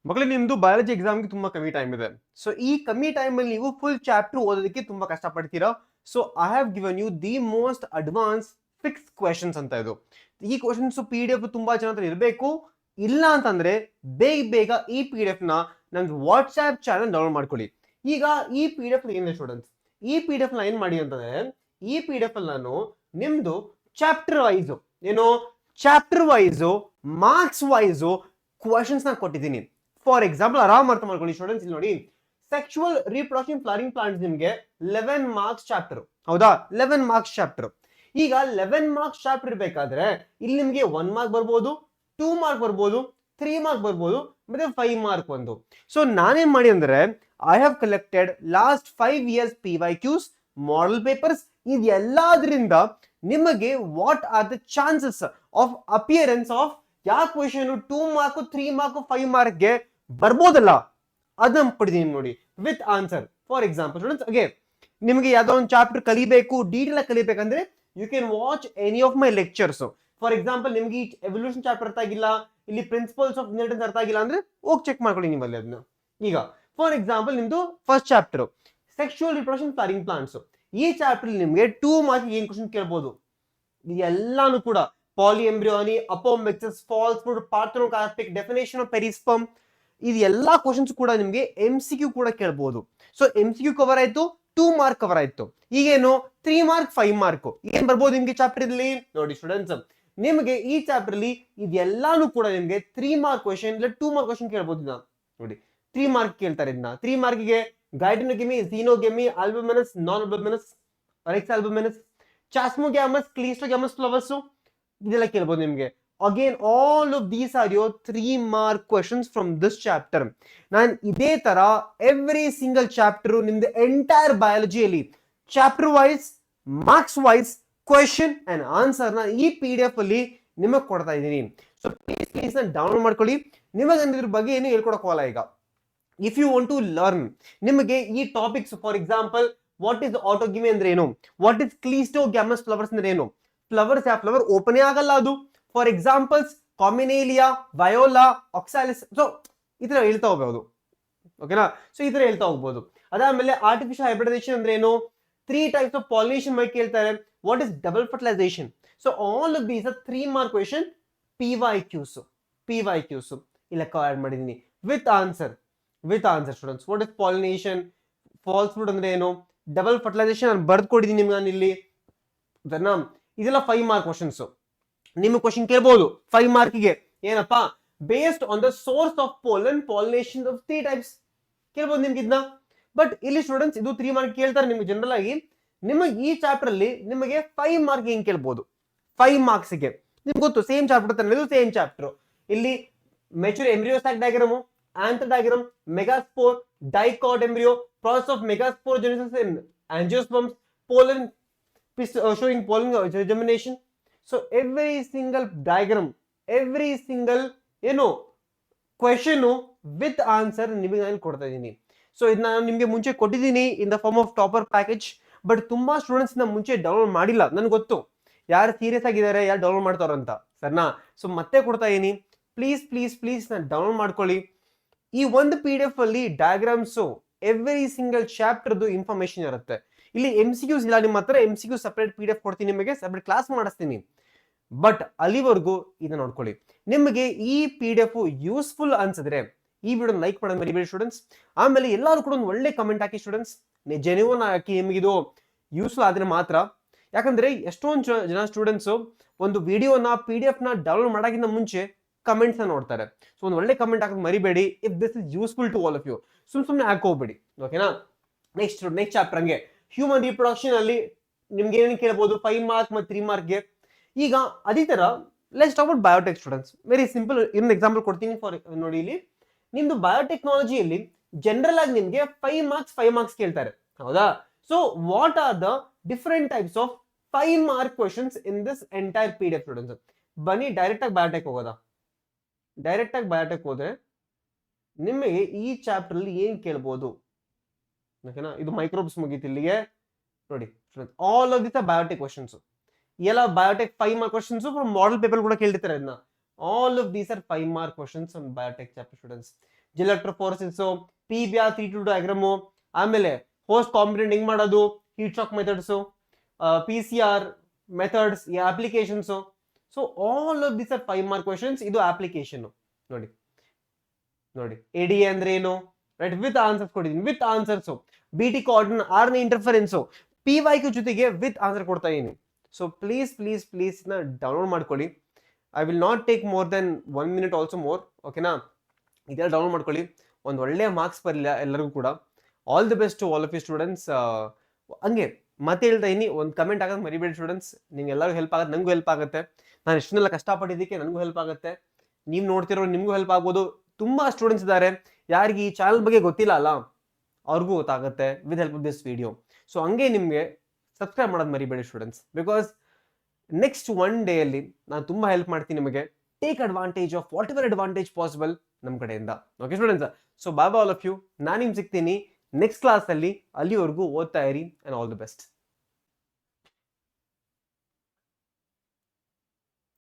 ಮಕ್ಕಳೇ ನಿಮ್ದು ಬಯಾಲಜಿ ಎಕ್ಸಾಮ್ಗೆ ತುಂಬಾ ಕಮ್ಮಿ ಟೈಮ್ ಇದೆ. ಸೊ ಈ ಕಮ್ಮಿ ಟೈಮ್ ಅಲ್ಲಿ ನೀವು ಫುಲ್ ಚಾಪ್ಟರ್ ಓದೋದಕ್ಕೆ ತುಂಬಾ ಕಷ್ಟಪಡ್ತೀರಾ. So I have given you the most advance fix questions ಅಂತ ಇದು. ಈ ಕ್ವೆಶನ್ಸ್ PDF ತುಂಬಾ ಜನ ಹತ್ರ ಇರಬೇಕು. ಇಲ್ಲ ಅಂತಂದ್ರೆ ಬೇಗ ಬೇಗ ಈ PDF ನ ನಮ್ದು ವಾಟ್ಸ್ಆಪ್ ಚಾನಲ್ ಡೌನ್ಲೋಡ್ ಮಾಡ್ಕೊಳ್ಳಿ. ಈಗ ಈ PDF ಏನಿದೆ ಸ್ಟೂಡೆಂಟ್ಸ್, ಈ PDF ನ ಏನ್ ಮಾಡಿ ಅಂತಂದ್ರೆ, ಈ PDF ಅಲ್ಲಿ ನಾನು ನಿಮ್ದು ಚಾಪ್ಟರ್ ವೈಸ್ ಏನು chapter wise marks wise questions ನ ಕೊಟ್ಟಿದ್ದೀನಿ. ಫಾರ್ ಎಕ್ಸಾಂಪಲ್ ಆರಾಮ್ ಅರ್ಥ ಮಾಡ್ಕೊಳ್ಳಿ ಸ್ಟೂಡೆಂಟ್ಸ್. ಇಲ್ಲಿ ನೋಡಿ, ಸೆಕ್ಸುವಲ್ ರೀಪ್ರೊಡಕ್ಷನ್ ಫ್ಲವರಿಂಗ್ ಪ್ಲಾಂಟ್ಸ್ ನಿಮ್ಗೆ 11 ಮಾರ್ಕ್ಸ್ ಚಾಪ್ಟರ್, ಹೌದಾ? 11 ಮಾರ್ಕ್ಸ್ ಚಾಪ್ಟರ್. ಈಗ 11 ಮಾರ್ಕ್ಸ್ ಚಾಪ್ಟರ್ ಇರಬೇಕಾದ್ರೆ ಇಲ್ಲಿ ನಿಮ್ಗೆ 1 ಮಾರ್ಕ್ ಬರ್ಬೋದು, 2 ಮಾರ್ಕ್ ಬರ್ಬೋದು, 3 ಮಾರ್ಕ್ ಬರ್ಬೋದು, ಮತ್ತೆ 5 ಮಾರ್ಕ್ ಒಂದು. ಸೊ ನಾನೇನ್ ಮಾಡಿ ಅಂದ್ರೆ, I have collected last 5 years PYQs, model papers, ಇದೆಲ್ಲದ್ರಿಂದ ನಿಮಗೆ what are the chances of appearance of ಯಾವ ಕ್ವೆಶನ್ 2 ಮಾರ್ಕ್, 3 ಮಾರ್ಕ್, 5 ಮಾರ್ಕ್ಗೆ ಬರ್ಬೋದಲ್ಲ ಅದನ್ನ ಪಡೆದೀನಿ ನೋಡಿ with answer. For example students, ಹಾಗೆ ನಿಮಗೆ ಯಾವ್ದೋ ಒಂದು ಚಾಪ್ಟರ್ ಕಲಿಬೇಕು, ಡೀಟೇಲ್ ಆಗಿ ಕಲಿಬೇಕಂದ್ರೆ you can watch any of my lectures. For example ನಿಮ್ಗೆ ಎವಲ್ಯೂಷನ್ ಚಾಪ್ಟರ್ ಅರ್ಥ ಆಗಿಲ್ಲ, ಇಲ್ಲಿ ಪ್ರಿನ್ಸಿಪಲ್ಸ್ ಆಫ್ ಇನ್ಹೆರಿಟೆನ್ಸ್ ಅರ್ಥ ಆಗಿಲ್ಲ ಅಂದ್ರೆ ಹೋಗಿ ಚೆಕ್ ಮಾಡ್ಕೊಳ್ಳಿ ನಿಮ್ಮಲ್ಲಿ ಅದನ್ನ. ಈಗ ಫಾರ್ ಎಕ್ಸಾಂಪಲ್ ನಿಮ್ದು first chapter sexual reproduction flowering plants. ಈ ಚಾಪ್ಟರ್ ನಿಮ್ಗೆ 2 ಮಾರ್ಕ್ ಏನ್ ಕ್ವಶನ್ ಕೇಳ್ಬೋದು, ಎಲ್ಲಾನು ಕೂಡ ಪಾಲಿ ಎಂಬ್ರಿಯೋನಿ, ಅಪೋಮಿಕ್ಸಿಸ್, ಫಾಲ್ಸ್ಹುಡ್, ಪಾರ್ಥೆನೋಕಾರ್ಪಿಕ್, ಡೆಫಿನೇಷನ್ ಆಫ್ ಪೆರಿಸ್ಪರ್ಮ್, ಇದು ಎಲ್ಲಾ ಕ್ವಶನ್ಸ್ ಕೂಡ ನಿಮ್ಗೆ MCQ ಕೂಡ ಕೇಳಬಹುದು. ಸೊ MCQ ಕವರ್ ಆಯ್ತು, 2 ಮಾರ್ಕ್ ಕವರ್ ಆಯ್ತು. ಈಗೇನು 3 ಮಾರ್ಕ್, 5 ಮಾರ್ಕ್ ಏನ್ ಬರ್ಬೋದು ನಿಮ್ಗೆ ಚಾಪ್ಟರ್ ಇಲ್ಲಿ ನೋಡಿ ಸ್ಟೂಡೆಂಟ್ಸ್. ನಿಮಗೆ ಈ ಚಾಪ್ಟರ್ ಅಲ್ಲಿ ಇದೆಲ್ಲಾನು ಕೂಡ ನಿಮ್ಗೆ 3 ಮಾರ್ಕ್ ಕ್ವಶನ್ ಇಲ್ಲ 2 ಮಾರ್ಕ್ ಕ್ವಶನ್ ಕೇಳಬಹುದು. ನೋಡಿ 3 ಮಾರ್ಕ್ ಕೇಳ್ತಾರೆ ಇದನ್ನ. 3 ಮಾರ್ಕ್ಗೆ ಗೈಡನೋಗೆಮಿ, ಝೀನೋಗೆಮಿ, ಆಲ್ಬುಮಿನಸ್, ನಾನ್ ಆಲ್ಬುಮಿನಸ್, ರೆಕ್ಸ್ ಆಲ್ಬುಮಿನಸ್, ಚಾಸ್ಮೋಗ್ಯಾಮಸ್, ಕ್ಲೀಸ್ಟೋಗ್ಯಾಮಸ್ ಫ್ಲವರ್ಸ್, ಇದೆಲ್ಲ ಕೇಳ್ಬೋದು ನಿಮ್ಗೆ. Again all of these are your 3 mark questions from this chapter. ನಾನು ಇದೇ ತರ ಎವ್ರಿ ಸಿಂಗಲ್ ಚಾಪ್ಟರ್ ನಿಮ್ದು ಎಂಟೈರ್ ಬಯಾಲಜಿಯಲ್ಲಿ chapter wise, marks wise question and answer ನ ಈ PDF ಅಲ್ಲಿ ನಿಮಗೆ ಕೊಡ್ತಾ ಇದ್ದೀನಿ. ಸೊ ಪ್ಲೀಸ್ ಡೌನ್ಲೋಡ್ ಮಾಡ್ಕೊಳ್ಳಿ. ನಿಮಗೆ ಇದ್ರ ಬಗ್ಗೆ ಏನು ಹೇಳ್ಕೊಡಕ್ ಹೋಗಲ್ಲ. ಈಗ if you want to learn, ನಿಮಗೆ ಈ topics, for example what is autogamy ಅಂದ್ರೆ ಏನು, ವಾಟ್ ಇಸ್ ಕ್ಲೀಸ್ಟೋಗ್ಯಾಮಸ್ ಫ್ಲವರ್ಸ್ ಅಂದ್ರೆ ಏನು, ಫ್ಲವರ್ಸ್ ಯಾವ ಫ್ಲವರ್ ಓಪನ್ ಆಗಲ್ಲ ಅದು. For examples Commelina, viola, oxalis. So ಈ ತರ ಹೇಳ್ತಾ ಹೋಗ್ಬೋದು, ಓಕೆನಾ? ಸೊ ಈ ತರ ಹೇಳ್ತಾ ಹೋಗ್ಬೋದು. ಅದಾದ್ಮೇಲೆ ಆರ್ಟಿಫಿಷಿಯಲ್ ಹೈಬ್ರಿಡೈಸೇಷನ್ ಅಂದ್ರೆ ಏನು, 3 ಟೈಪ್ಸ್ ಆಫ್ ಪಾಲಿನೇಷನ್ ಬಗ್ಗೆ ಕೇಳ್ತಾರೆ, what is double fertilisation. So all of these 3 ಮಾರ್ಕ್ ಕ್ವೆಶನ್ PYQs ಇಲ್ಲ ಕವರ್ ಮಾಡಿದೀನಿ with answer students. What is pollination, falsehood ಅಂದ್ರೆ ಏನು, ಡಬಲ್ ಫರ್ಟಿಲೈಸೇಷನ್ ನಾನು ಬರ್ದು ಕೊಟ್ಟಿದ್ದೀನಿ ನಿಮ್ಗೆ ನಾನು ಇಲ್ಲಿ. ಇದೆಲ್ಲ 5 ಮಾರ್ಕ್ ಕ್ವಶನ್ಸ್. ನಿಮ್ಗೆ ಕ್ವಶನ್ ಕೇಳ್ಬೋದು 5 ಮಾರ್ಕ್ಗೆ, ಏನಪ್ಪಾ based on the source of pollen pollination of 3 types ಕೇಳ್ಬೋದು ನಿಮ್ಗೆ ಇದನ್ನ. ಬಟ್ ಇಲ್ಲಿ ಸ್ಟೂಡೆಂಟ್ಸ್ ಇದು 3 ಮಾರ್ಕ್ ಕೇಳ್ತಾರೆ ನಿಮ್ಗೆ ಜನರಲ್ ಆಗಿ. ನಿಮಗೆ ಈ ಚಾಪ್ಟರ್ ಅಲ್ಲಿ ನಿಮಗೆ 5 ಮಾರ್ಕ್ ಹೆಂಗ್ ಕೇಳ್ಬೋದು, 5 ಮಾರ್ಕ್ಸ್ಗೆ ನಿಮ್ಗೆ ಗೊತ್ತು ಸೇಮ್ ಚಾಪ್ಟರ್, ಇದು ಸೇಮ್ ಚಾಪ್ಟರ್. ಇಲ್ಲಿ mature embryo sac diagram, anther diagram, megaspore, dicot embryo, process of megasporogenesis in angiosperms, pollen showing pollen germination. So every single diagram, every single question with answer ನಿಮಗೆ ನಾನು ಕೊಡ್ತಾ ಇದ್ದೀನಿ. ಸೊ ಇದನ್ನ ನಾನು ನಿಮಗೆ ಮುಂಚೆ ಕೊಟ್ಟಿದ್ದೀನಿ in the form of topper package. But ತುಂಬಾ ಸ್ಟೂಡೆಂಟ್ಸ್ ಮುಂಚೆ ಡೌನ್ಲೋಡ್ ಮಾಡಿಲ್ಲ, ನನ್ಗೆ ಗೊತ್ತು ಯಾರು ಸೀರಿಯಸ್ ಆಗಿದ್ದಾರೆ, ಯಾರು ಡೌನ್ಲೋಡ್ ಮಾಡ್ತಾರಂತ, ಸರ್ನಾ? ಸೊ ಮತ್ತೆ ಕೊಡ್ತಾ ಇದೀನಿ, ಪ್ಲೀಸ್ ನಾನು ಡೌನ್ಲೋಡ್ ಮಾಡ್ಕೊಳ್ಳಿ. ಈ ಒಂದು PDF ಅಲ್ಲಿ ಡಯಾಗ್ರಾಮ್ಸ್ ಎವ್ರಿ ಸಿಂಗಲ್ ಚಾಪ್ಟರ್ದು ಇನ್ಫಾರ್ಮೇಶನ್ ಇರುತ್ತೆ. ಇಲ್ಲಿ MCQs ಇಲ್ಲ ನಿಮ್ಮ ಹತ್ರ, MCQ ಸಪರೇಟ್ PDF ಕೊಡ್ತೀನಿ ನಿಮಗೆ, ಸಪರೇಟ್ ಕ್ಲಾಸ್ ಮಾಡಿಸ್ತೀನಿ. ಬಟ್ ಅಲ್ಲಿವರೆಗೂ ಇದನ್ನ ನೋಡ್ಕೊಳ್ಳಿ. ನಿಮಗೆ ಈ PDF ಯೂಸ್ಫುಲ್ ಅನ್ಸಿದ್ರೆ ಈ ವಿಡಿಯೋ ಲೈಕ್ ಮಾಡೋದು ಮರಿಬೇಡಿ ಸ್ಟೂಡೆಂಟ್ಸ್. ಆಮೇಲೆ ಎಲ್ಲರೂ ಕೂಡ ಒಂದು ಒಳ್ಳೆ ಕಮೆಂಟ್ ಹಾಕಿ ಸ್ಟೂಡೆಂಟ್ಸ್, ಜೆನ್ಯೂನ್ ಹಾಕಿ, ನಿಮಗಿದು ಯೂಸ್ಫುಲ್ ಆದ್ರೆ ಮಾತ್ರ. ಯಾಕಂದ್ರೆ ಎಷ್ಟೊಂದು ಜನ ಸ್ಟೂಡೆಂಟ್ಸ್ ಒಂದು ವಿಡಿಯೋನ PDF ನ ಡೌನ್ಲೋಡ್ ಮಾಡೋಕ್ಕಿಂತ ಮುಂಚೆ ಕಮೆಂಟ್ಸ್ ನೋಡ್ತಾರೆ. ಸೊ ಒಂದು ಒಳ್ಳೆ ಕಮೆಂಟ್ ಹಾಕೋದು ಮರಿಬೇಡಿ if this is useful to all of you. ಸುಮ್ಮನೆ ಹಾಕೋಬೇಡಿ, ಓಕೆನಾ? ನೆಕ್ಸ್ಟ್ ಚಾಪ್ಟರ್ ಹಂಗೆ ಹ್ಯೂಮನ್ ರಿಪ್ರೊಡಕ್ಷನ್ ಅಲ್ಲಿ ನಿಮ್ಗೆ ಏನೇನು ಕೇಳಬಹುದು 5 ಮಾರ್ಕ್ ಮತ್ತು 3 ಮಾರ್ಕ್ಗೆ. ಈಗ ಅದೇ ತರ let's talk about biotech students. Very simple, ಇನ್ನೊಂದು ಎಕ್ಸಾಂಪಲ್ ಕೊಡ್ತೀನಿ. ಫಾರ್ ನೋಡಿ, ಇಲ್ಲಿ ನಿಮ್ದು ಬಯೋಟೆಕ್ನಾಲಜಿಯಲ್ಲಿ ಜನರಲ್ ಆಗಿ ನಿಮ್ಗೆ 5 ಮಾರ್ಕ್ಸ್ ಕೇಳ್ತಾರೆ, ಹೌದಾ? So what are the different types of 5 mark questions in this entire PDF students? ಬನ್ನಿ ಡೈರೆಕ್ಟ್ ಆಗಿ ಬಯೋಟೆಕ್ ಹೋಗೋದಾ? ಡೈರೆಕ್ಟ್ ಆಗಿ ಬಯೋಟೆಕ್ ಹೋದ್ರೆ ನಿಮಗೆ ಈ ಚಾಪ್ಟರ್ ಅಲ್ಲಿ ಏನ್ ಕೇಳ್ಬೋದು, ಓಕೆನಾ? ಇದು ಮೈಕ್ರೋಬ್ಸ್ ಮುಗೀತು ಇಲ್ಲಿಗೆ. ನೋಡಿ all of this are biotech questions. ಎಲ್ಲ biotech 5 mark questions from model paper ಕೂಡ ಕೇಳಿರ್ತಾರೆ ಅದನ್ನ. All of these are 5 mark questions on biotech chapter students. Electrophoresis, PBR 3-2 diagram, ಆಮೇಲೆ ಹೋಸ್ಟ್ ಕಾಂಬಿನೆಂಟ್ ಹೆಂಗ್ ಮಾಡೋದು, heat shock methods, PCR methods, applications. So all of this are 5 mark questions. ಇದು application ನೋಡಿ. ADA ಅಂದ್ರೆ ಏನು, ರೈಟ್, ವಿತ್ ಆನ್ಸರ್ಸ್ ಕೊಟ್ಟಿದ್ದೀನಿ, with answers. BT coordinate, RN interference, PYQ ಜೊತೆಗೆ with answer ಕೊಡ್ತಾ ಇದೀನಿ. ಸೊ ಪ್ಲೀಸ್ ನ ಡೌನ್ಲೋಡ್ ಮಾಡ್ಕೊಳ್ಳಿ. I will not take more than 1 minute also more. ಓಕೆನಾ, ಇದೆಲ್ಲ ಡೌನ್ಲೋಡ್ ಮಾಡ್ಕೊಳ್ಳಿ. ಒಂದು ಒಳ್ಳೆ ಮಾರ್ಕ್ಸ್ ಬರಲಿಲ್ಲ ಎಲ್ಲರಿಗೂ ಕೂಡ. All the best to all of you students. ಹಂಗೆ ಮತ್ತೆ ಹೇಳ್ತಾ ಇದೀನಿ, ಒಂದು ಕಮೆಂಟ್ ಆಗೋದು ಮರಿಬೇಡಿ ಸ್ಟೂಡೆಂಟ್ಸ್. ನಿಮ್ಗೆ ಎಲ್ಲರಿಗೂ ಹೆಲ್ಪ್ ಆಗುತ್ತೆ, ನನಗೂ ಹೆಲ್ಪ್ ಆಗುತ್ತೆ. ನಾನು ಎಷ್ಟನ್ನೆಲ್ಲ ಕಷ್ಟಪಟ್ಟಿದ್ದಕ್ಕೆ ನನಗೂ ಹೆಲ್ಪ್ ಆಗುತ್ತೆ, ನೀವು ನೋಡ್ತಿರೋ ನಿಮಗೂ ಹೆಲ್ಪ್ ಆಗ್ಬೋದು. ತುಂಬಾ ಸ್ಟೂಡೆಂಟ್ಸ್ ಇದ್ದಾರೆ ಯಾರಿಗೆ ಈ ಚಾನಲ್ ಬಗ್ಗೆ ಗೊತ್ತಿಲ್ಲ ಅಲ್ಲ, ಅವ್ರಿಗೂ ಗೊತ್ತಾಗುತ್ತೆ with help of this video. So ಹಂಗೆ ನಿಮಗೆ ಸಬ್ಸ್ಕ್ರೈಬ್ ಮಾಡೋದು ಮರಿಬೇಡಿ ಸ್ಟೂಡೆಂಟ್ಸ್, ಬಿಕಾಸ್ ನೆಕ್ಸ್ಟ್ 1 day ಅಲ್ಲಿ ನಾನು ತುಂಬಾ ಹೆಲ್ಪ್ ಮಾಡ್ತೀನಿ ನಿಮಗೆ. Take advantage of whatever advantage possible ನಮ್ಮ ಕಡೆಯಿಂದ. Okay students, so bye all of you. ನಾನು ನಿಮ್ಗೆ ಸಿಗ್ತೀನಿ ನೆಕ್ಸ್ಟ್ ಕ್ಲಾಸ್ ಅಲ್ಲಿ. ಅಲ್ಲಿವರೆಗೂ ಓದ್ತಾ ಇರಿ ಅಂಡ್ ಆಲ್ ದಿ ಬೆಸ್ಟ್.